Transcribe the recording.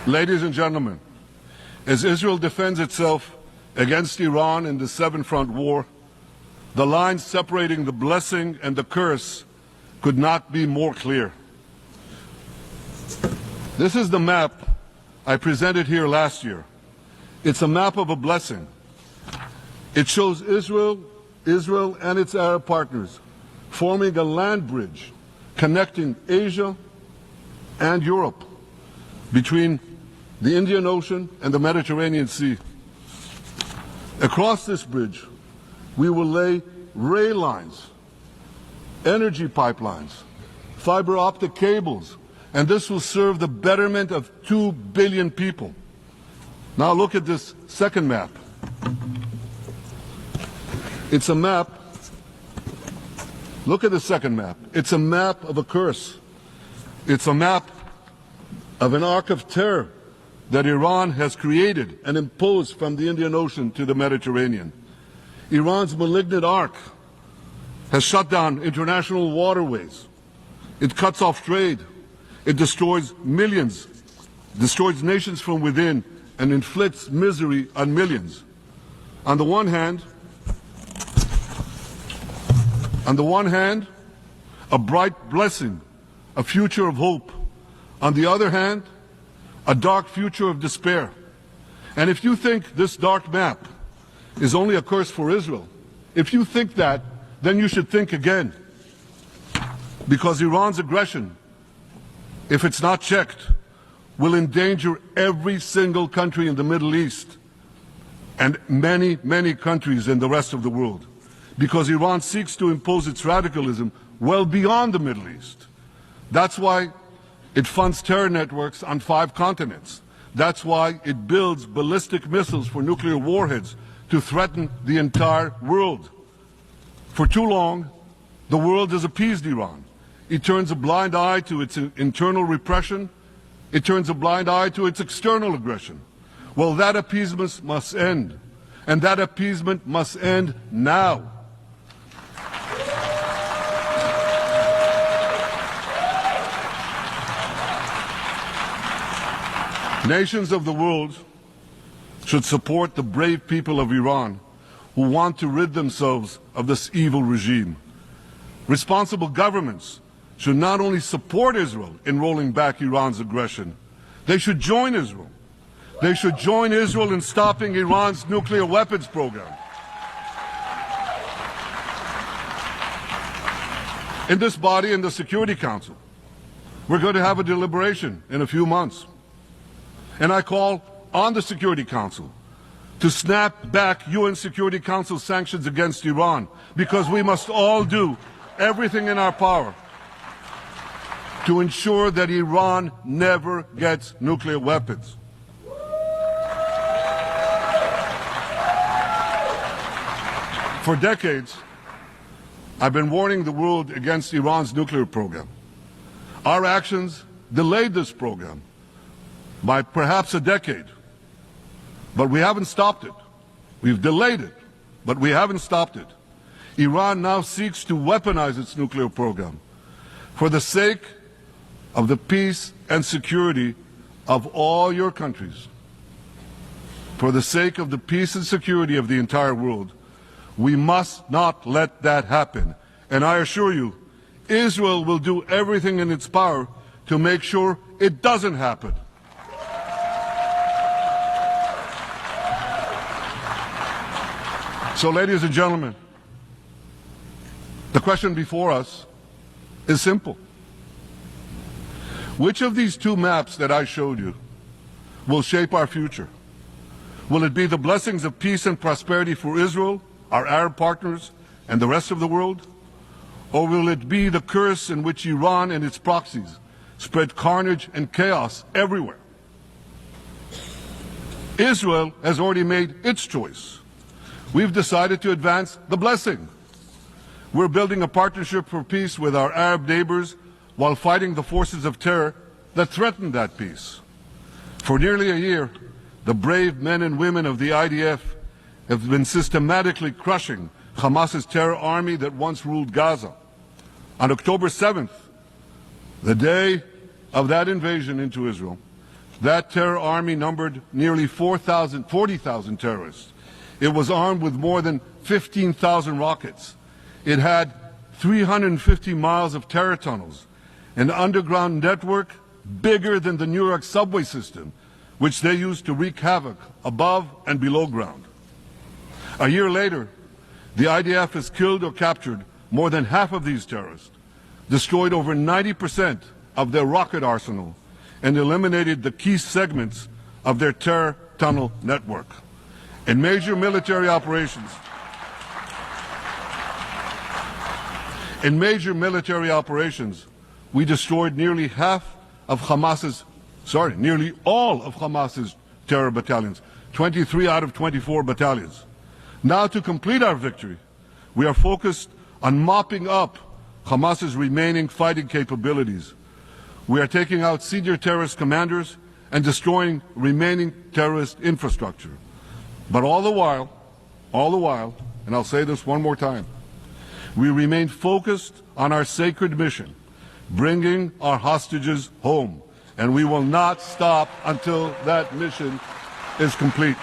Ladies and gentlemen, as Israel defends itself against Iran in the seven-front war, the line separating the blessing and the curse could not be more clear. This is the map I presented here last year. It's a map of a blessing. It shows Israel and its Arab partners forming a land bridge connecting Asia and Europe between the Indian Ocean and the Mediterranean Sea. Across this bridge, we will lay rail lines, energy pipelines, fiber optic cables, and this will serve the betterment of 2 billion people. Now look at this second map. It's a map. Look at the second map. It's a map of a curse. It's a map of an arc of terror that Iran has created and imposed from the Indian Ocean to the Mediterranean. Iran's malignant arc has shut down international waterways. It cuts off trade. It destroys millions, destroys nations from within, and inflicts misery on millions. On the one hand, a bright blessing, a future of hope. On the other hand, a dark future of despair. And if you think this dark map is only a curse for Israel, if you think that, then you should think again. Because Iran's aggression, if it's not checked, will endanger every single country in the Middle East and many, many countries in the rest of the world. Because Iran seeks to impose its radicalism well beyond the Middle East. That's why it funds terror networks on 5 continents. That's why it builds ballistic missiles for nuclear warheads to threaten the entire world. For too long, the world has appeased Iran. It turns a blind eye to its internal repression. It turns a blind eye to its external aggression. Well, that appeasement must end. And that appeasement must end now. Nations of the world should support the brave people of Iran who want to rid themselves of this evil regime. Responsible governments should not only support Israel in rolling back Iran's aggression, they should join Israel. They should join Israel in stopping Iran's nuclear weapons program. In this body, in the Security Council, we're going to have a deliberation in a few months. And I call on the Security Council to snap back UN Security Council sanctions against Iran, because we must all do everything in our power to ensure that Iran never gets nuclear weapons. For decades, I've been warning the world against Iran's nuclear program. Our actions delayed this program by perhaps a decade. But we haven't stopped it. We've delayed it, but we haven't stopped it. Iran now seeks to weaponize its nuclear program for the sake of the peace and security of all your countries. For the sake of the peace and security of the entire world. We must not let that happen. And I assure you, Israel will do everything in its power to make sure it doesn't happen. So, ladies and gentlemen, the question before us is simple. Which of these 2 maps that I showed you will shape our future? Will it be the blessings of peace and prosperity for Israel, our Arab partners, and the rest of the world? Or will it be the curse in which Iran and its proxies spread carnage and chaos everywhere? Israel has already made its choice. We've decided to advance the blessing. We're building a partnership for peace with our Arab neighbors while fighting the forces of terror that threaten that peace. For nearly a year, the brave men and women of the IDF have been systematically crushing Hamas's terror army that once ruled Gaza. On October 7th, the day of that invasion into Israel, That terror army numbered nearly 40,000 terrorists. It was armed with more than 15,000 rockets. It had 350 miles of terror tunnels, an underground network bigger than the New York subway system, which they used to wreak havoc above and below ground. A year later, the IDF has killed or captured more than half of these terrorists, destroyed over 90% of their rocket arsenal, and eliminated the key segments of their terror tunnel network. In major military operations, we destroyed nearly all of Hamas's terror battalions, 23 out of 24 battalions. Now, to complete our victory, we are focused on mopping up Hamas's remaining fighting capabilities. We are taking out senior terrorist commanders and destroying remaining terrorist infrastructure. But all the while, and I'll say this one more time, we remain focused on our sacred mission, bringing our hostages home, and we will not stop until that mission is complete.